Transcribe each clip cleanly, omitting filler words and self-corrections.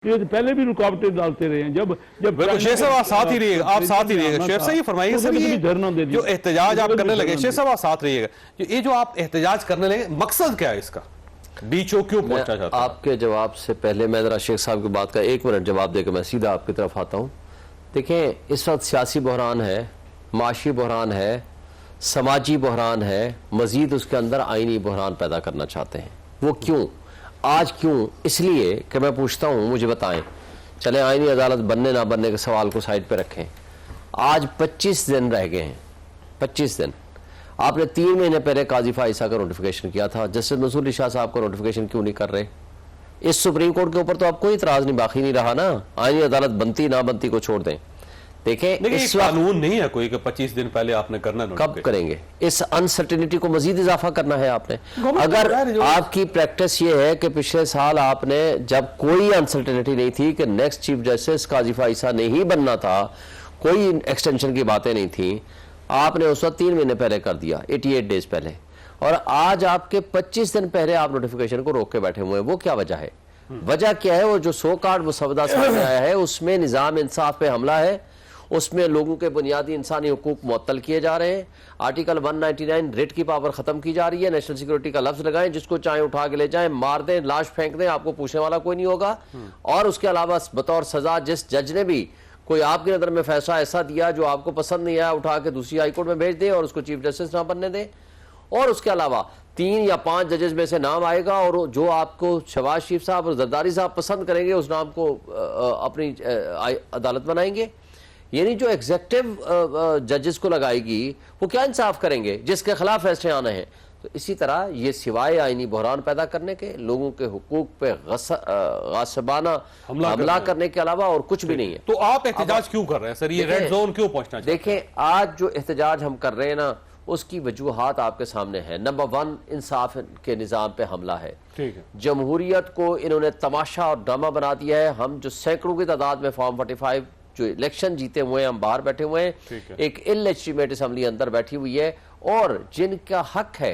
ये पहले भी रुकावटें डालते रहे हैं। जब शेख साहब आप साथ ही रहिएगा, आप साथ ही रहिएगा। शेख साहब ये फरमाइए सर, ये जो एहतजाज आप करने लगे, शेख साहब आप साथ रहिएगा, ये जो आप एहतजाज करने लगे मकसद क्या है इसका, बीचो क्यों पहुंचना चाहते हैं? आपके जवाब से पहले मैं जरा शेख साहब की बात का 1 मिनट जवाब देकर मैं सीधा आपकी तरफ आता हूँ। देखें, इस वक्त सियासी बहरान है, माशी बहरान है, समाजी बहरान है, मजीद उसके अंदर आईनी बहरान पैदा करना चाहते हैं। वो क्यों, आज क्यों? इसलिए कि मैं पूछता हूँ, मुझे बताएं। चले आईनी अदालत बनने ना बनने के सवाल को साइड पे रखें। आज 25 दिन रह गए हैं, 25 दिन। आपने 3 महीने पहले काजी फाइसा का नोटिफिकेशन किया था, जस्टिस मंसूर अली शाह साहब का नोटिफिकेशन क्यों नहीं कर रहे? इस सुप्रीम कोर्ट के ऊपर तो अब कोई इतराज नहीं बाकी नहीं रहा ना, आईनी अदालत बनती ना बनती को छोड़ दें। देखें, इस कानून नहीं है कोई कि 25 दिन पहले आपने करना, कब करेंगे? इस अनसर्टेनिटी को मजीद इजाफा करना है आपने। अगर आपकी प्रैक्टिस ये है कि पिछले साल आपने, जब कोई अनसर्टेनिटी नहीं थी कि नेक्स्ट चीफ जस्टिस काजी फाइसा ने ही बनना था, कोई एक्सटेंशन की बातें नहीं थी, आपने उस वक्त 3 महीने पहले कर दिया, 88 डेज पहले, और आज आपके 25 दिन पहले आप नोटिफिकेशन को रोक के बैठे हुए हैं। वो क्या वजह है? वजह क्या है? वो जो 100 कार्ड मुसवदा सामने आया है, उसमें निजाम इंसाफ पे हमला है, उसमें लोगों के बुनियादी इंसानी हुकूक मुअत्तल किए जा रहे हैं, आर्टिकल 199 रेट की पावर खत्म की जा रही है, नेशनल सिक्योरिटी का लफ्ज लगाएं, जिसको चाहे उठा के ले जाएं, मार दें, लाश फेंक दें, आपको पूछने वाला कोई नहीं होगा। और उसके अलावा बतौर सजा जिस जज ने भी कोई आपकी नज़र में फैसला ऐसा दिया जो आपको पसंद नहीं आया, उठा के दूसरी हाईकोर्ट में भेज दे और उसको चीफ जस्टिस ना बनने दे। और उसके अलावा 3 या 5 जजेस में से नाम आएगा और जो आपको शहबाज शरीफ साहब और जरदारी साहब पसंद करेंगे, उस नाम को अपनी अदालत बनाएंगे। यानी जो एग्जेक्टिव जजेस को लगाएगी वो क्या इंसाफ करेंगे जिसके खिलाफ फैसले आने हैं? तो इसी तरह ये सिवाय आईनी बहरान पैदा करने के, लोगों के हुकूक पे गासिबाना हमला करने के अलावा और कुछ भी नहीं है। तो आप एहतजाज क्यों कर रहे हैं सर? ये रेड जोन क्यों पहुंचना चाहते हैं? देखें, आज जो एहतजाज हम कर रहे हैं ना, उसकी वजूहात आपके सामने है। नंबर 1, इंसाफ के निज़ाम पे हमला है। जमहूरियत को इन्होंने तमाशा और ड्रामा बना दिया है। हम जो सैकड़ों की तादाद में फॉर्म 45 जो इलेक्शन जीते हुए हैं, हम बाहर बैठे हुए हैं, एक इलेजिटिमेट असेंबली अंदर बैठी हुई है, और जिनका हक है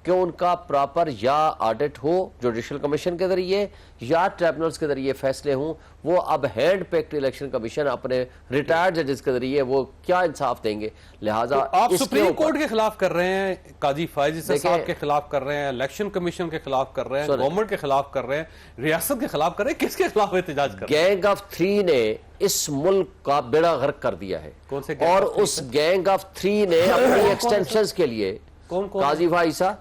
कि उनका प्रॉपर या ऑडिट हो जुडिशल कमीशन के जरिए या ट्रिब्यूनल्स के जरिए फैसले हों, वो अब हैंड पिक्ड इलेक्शन कमीशन अपने रिटायर्ड जजेस के जरिए वो क्या इंसाफ देंगे? लिहाजा तो आप सुप्रीम कोर्ट के खिलाफ कर रहे हैं, काजी फाइसा साहब के खिलाफ कर रहे हैं, इलेक्शन कमीशन के खिलाफ कर रहे हैं, गवर्नमेंट के खिलाफ कर रहे हैं, रियासत के खिलाफ कर रहे हैं, किसके खिलाफ एहतजाज कर रहे हैं? गैंग ऑफ 3 ने इस मुल्क का बेड़ा गर्क कर दिया है। कौन से? और उस गैंग ऑफ 3 ने अपनी एक्सटेंशंस के लिए काजी फाइसा,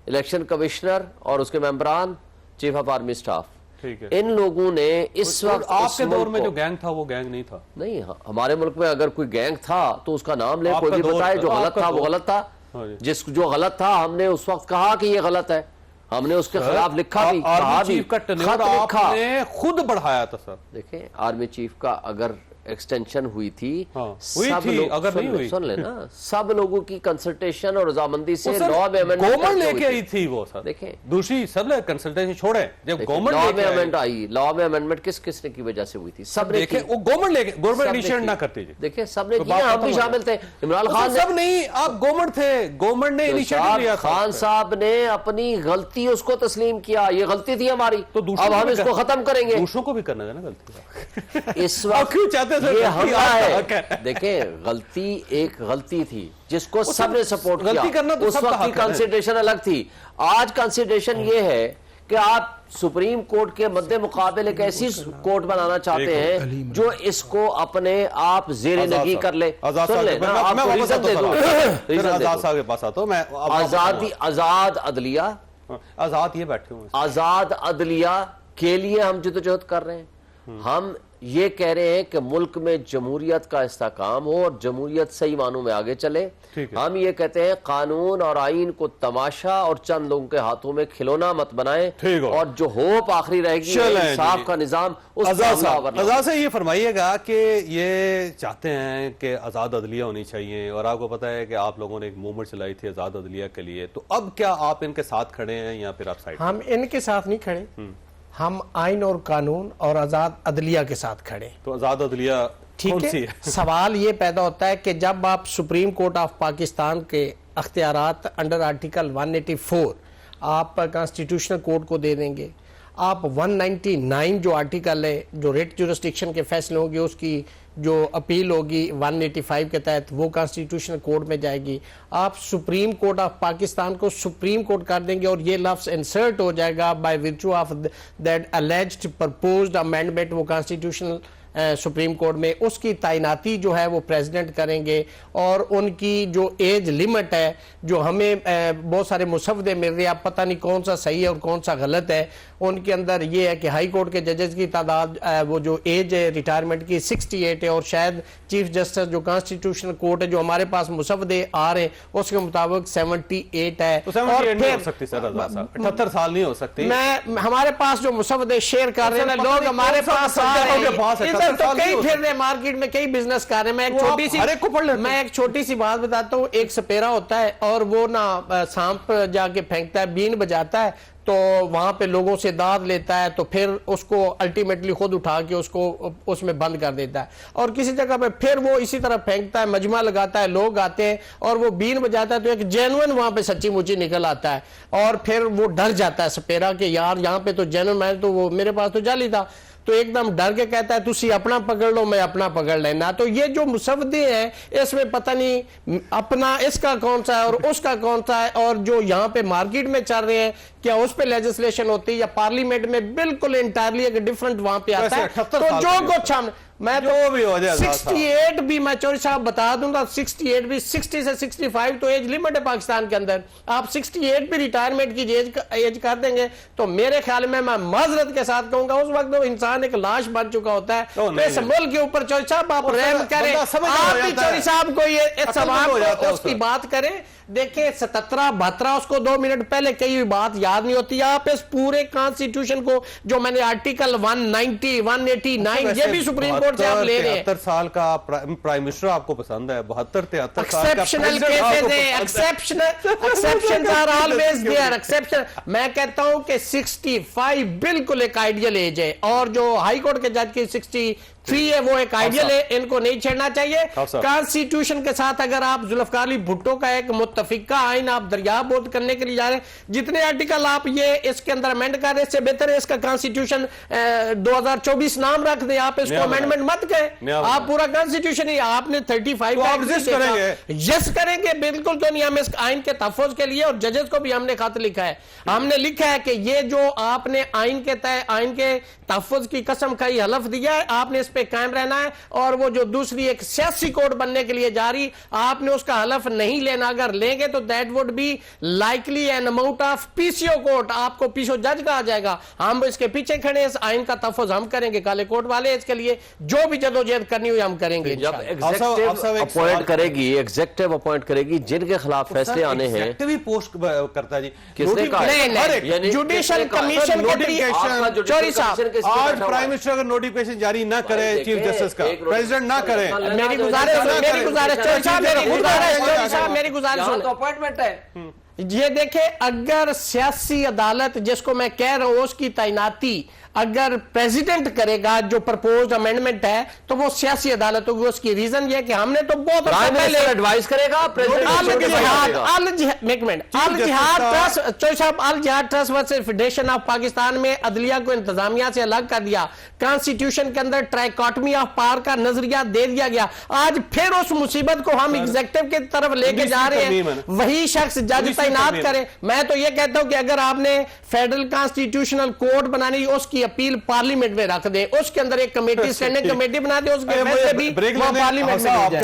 इलेक्शन कमिश्नर और उसके मेंबरान, चीफ ऑफ आर्मी स्टाफ, इन लोगों ने इस वक्त आपके दौर में जो गैंग था वो गैंग नहीं था। नहीं, हमारे मुल्क में अगर कोई गैंग था तो उसका नाम ले, कोई भी बताए। जो गलत था वो गलत था, जो गलत था हमने उस वक्त कहा कि ये गलत है, हमने उसके खिलाफ लिखा भी, कहा भी, आपने खुद बढ़ाया था सर। देखें, आर्मी चीफ का अगर एक्सटेंशन हुई थी, सब लोग, अगर नहीं हुई, सुन लेना, सब लोगों की कंसल्टेशन और रजामंदी से लॉ में गवर्नमेंट लेके आई थी वो सर। देखें, दूसरी सब कंसल्टेशन छोड़े, जब गवर्नमेंट लॉ में अमेंडमेंट आई, लॉ में अमेंडमेट किस किसने की वजह से हुई थी? सब ने। वो गवर्नमेंट इनिशिएट ना करती जी। देखिए, सबने किया, हम भी शामिल थे। इमरान खान सब नहीं, आप गवर्नमेंट थे, गवर्नमेंट ने इनिशिएटिव लिया। खान साहब ने अपनी गलती उसको तस्लीम किया, ये गलती थी हमारी, तो अब हम इसको खत्म करेंगे। दूसरों को भी करना है ना गलती। इस वक्त क्यों चाहते थे? देखें, गलती एक गलती थी जिसको सबने सपोर्ट किया, करना तो उस वक्त की कंसिडरेशन अलग थी। आज कंसिडरेशन ये है कि आप सुप्रीम कोर्ट के मद्दे मुकाबले एक ऐसी कोर्ट बनाना चाहते हैं जो इसको अपने आप जेरे नगी कर ले। सुन ले ना, आपको रीजन दे दूं। आजाद अदलिया, आजाद ये बैठे हुए, आजाद अदलिया के लिए हम जद्दोजहद कर रहे हैं। हम ये कह रहे हैं कि मुल्क में जमहूरियत का इस्तेकाम हो और जमहूरियत सही मानों में आगे चले। हम ये कहते हैं कानून और आइन को तमाशा और चंद लोगों के हाथों में खिलौना मत बनाएं, और जो होप आखिरी रहेगी इंसाफ का निजाम। आजाद से ये फरमाइएगा कि ये चाहते हैं कि आजाद अदलिया होनी चाहिए, और आपको पता है कि आप लोगों ने एक मूवमेंट चलाई थी आजाद अदलिया के लिए, तो अब क्या आप इनके साथ खड़े हैं या फिर आप साइड? हम इनके साथ नहीं खड़े, हम आइन और कानून और आजाद अदलिया के साथ खड़े। तो आजाद अदलिया ठीक है। सवाल ये पैदा होता है कि जब आप सुप्रीम कोर्ट ऑफ पाकिस्तान के अख्तियारात अंडर आर्टिकल 184 आप कॉन्स्टिट्यूशनल कोर्ट को दे देंगे, आप 199 जो आर्टिकल है, जो रेट जुरिस्डिक्शन के फैसले होंगे उसकी जो अपील होगी 185 के तहत वो कॉन्स्टिट्यूशनल कोर्ट में जाएगी। आप सुप्रीम कोर्ट ऑफ पाकिस्तान को सुप्रीम कोर्ट कर देंगे और ये लफ्ज इंसर्ट हो जाएगा by virtue of that alleged proposed amendment वो कॉन्स्टिट्यूशनल सुप्रीम कोर्ट में। उसकी तैनाती जो है वो प्रेसिडेंट करेंगे और उनकी जो एज लिमिट है, जो हमें बहुत सारे मुसवदे मिल रहे हैं, अब पता नहीं कौन सा सही है और कौन सा गलत है, उनके अंदर ये है कि हाई कोर्ट के जजेस की तादाद वो जो एज है रिटायरमेंट की 68 है और शायद चीफ जस्टिस जो कॉन्स्टिट्यूशनल कोर्ट है जो हमारे पास मुसवदे आ रहे हैं उसके मुताबिक 78 है। तो 78 नहीं हो सकती सर, 78 साल नहीं हो सकती। मैं हमारे पास जो मुसवदे शेयर कर रहे हैं लोग हमारे पास आ रहे हैं, तो कई फिर रहे मार्केट में, कई बिजनेस कर रहे हैं। मैं एक छोटी सी बात बताता हूँ। एक सपेरा होता है और वो ना सांप जाके फेंकता है, बीन बजाता है, तो वहां पे लोगों से दाद लेता है, तो फिर उसको अल्टीमेटली खुद उठा के उसको उसमें बंद कर देता है और किसी जगह पे फिर वो इसी तरह फेंकता है, मजमा लगाता है, लोग आते हैं और वो बीन बजाता है, तो एक जेन्युइन वहां पे सच्ची मुच्ची निकल आता है और फिर वो डर जाता है सपेरा के यार यहाँ पे तो जेन्युइन, मैं तो वो मेरे पास तो जाली था, तो एकदम डर के कहता है तुसी अपना पकड़ लो मैं अपना पकड़ लेना। तो ये जो मुसवदे हैं इसमें पता नहीं अपना इसका कौन सा है और उसका कौन सा है, और जो यहाँ पे मार्केट में चल रहे हैं क्या उस पे लेजिस्लेशन होती है या पार्लियामेंट में बिल्कुल इंटायरली एक डिफरेंट वहां पे आता है। तो जो कुछ हम मैं तो भी 68 भी मैं चौधरी साहब बता दूंगा, 68 भी 60 से 65 तो एज लिमिट है पाकिस्तान के अंदर। आप 68 भी रिटायरमेंट की एज कर देंगे तो मेरे ख्याल में मैं माजरत के साथ कहूंगा उस वक्त वो इंसान एक लाश बन चुका होता है। तो इस मुल्क के ऊपर चौधरी साहब आप रहम करें, आप भी चौधरी साहब को ये सवाल उसकी बात करें। देखिए 77-72 उसको 2 मिनट पहले कई हुई बात याद नहीं होती। आप इस पूरे कॉन्स्टिट्यूशन को जो मैंने आर्टिकल 190 189 ये भी सुप्रीम कोर्ट से आप ले रहे हैं। 73 साल का प्राइम मिनिस्टर आपको पसंद है, 72-73 साल का एक्सेप्शनल केसेस है, exceptions are always there, exception. मैं कहता हूं कि 65 बिल्कुल एक आइडियल एज है और जो हाई कोर्ट के जज की 63 है वो एक आइडियल है, इनको नहीं छेड़ना चाहिए। कॉन्स्टिट्यूशन के साथ अगर आप जुल्फकार अली भुट्टो का एक मुत्तफिका आइन आप दरियाबोद करने के लिए जा रहे हैं, जितने आर्टिकल आप ये इसके अंदर अमेंड कर रहे हैं इससे बेहतर है इसका कॉन्स्टिट्यूशन 2024 नाम रख दें, आप इसको अमेंडमेंट मत करें, आप पूरा कॉन्स्टिट्यूशन ही आपने 35 यस करेंगे बिल्कुल तो नहीं। हम इस आइन के तहफ़्फ़ुज़ के लिए और जजेस को भी हमने खत लिखा है, हमने लिखा है कि ये जो आपने आइन के तहफ़्फ़ुज़ की कसम खाई हलफ दिया है आपने इस पे कायम रहना है, और वो जो दूसरी एक सियासी कोर्ट बनने के लिए जा रही आपने उसका हलफ नहीं लेना। अगर लेंगे तो that would be likely an amount of PCO court, आपको पीसीओ जज कहा जाएगा। हम इसके पीछे खड़े, इस आइन का तहफ़्फ़ुज़ हम करेंगे, काले कोर्ट वाले इसके लिए जो भी जदोजहद करनी हुई हम करेंगे। जब एग्जेक्टिव अपॉइंट करेगी जिनके खिलाफ फैसले आने हैं पोस्ट करता है जी, किसने कहा? जुडिशल कमिशन आज प्राइम मिनिस्टर अगर नोटिफिकेशन जारी ना करे चीफ जस्टिस का, प्रेसिडेंट ना करे, मेरी गुजारिश अपॉइंटमेंट है। ये देखे अगर सियासी अदालत जिसको मैं कह रहा हूं उसकी तैनाती अगर प्रेसिडेंट करेगा जो प्रपोज्ड अमेंडमेंट है तो वो सियासी अदालत होगी। उसकी रीजन ये कि हमने तो बहुत पहले एडवाइस करेगा अल जिहाद trust versus federation of Pakistan में अदलिया को इंतजामिया से अलग कर दिया, कॉन्स्टिट्यूशन के अंदर ट्राइकॉटमी ऑफ पावर का नजरिया दे दिया गया। आज फिर उस मुसीबत को हम एग्जीक्यूटिव की तरफ लेके जा रहे हैं, वही शख्स जज तैनात करें। मैं तो ये कहता हूं कि अगर आपने फेडरल कॉन्स्टिट्यूशनल कोर्ट बनानी उसकी अपील पार्लियामेंट में रख दें, उसके अंदर एक कमेटी स्टैंडिंग कमेटी बना दे, उसके भी पार्लियामेंट में।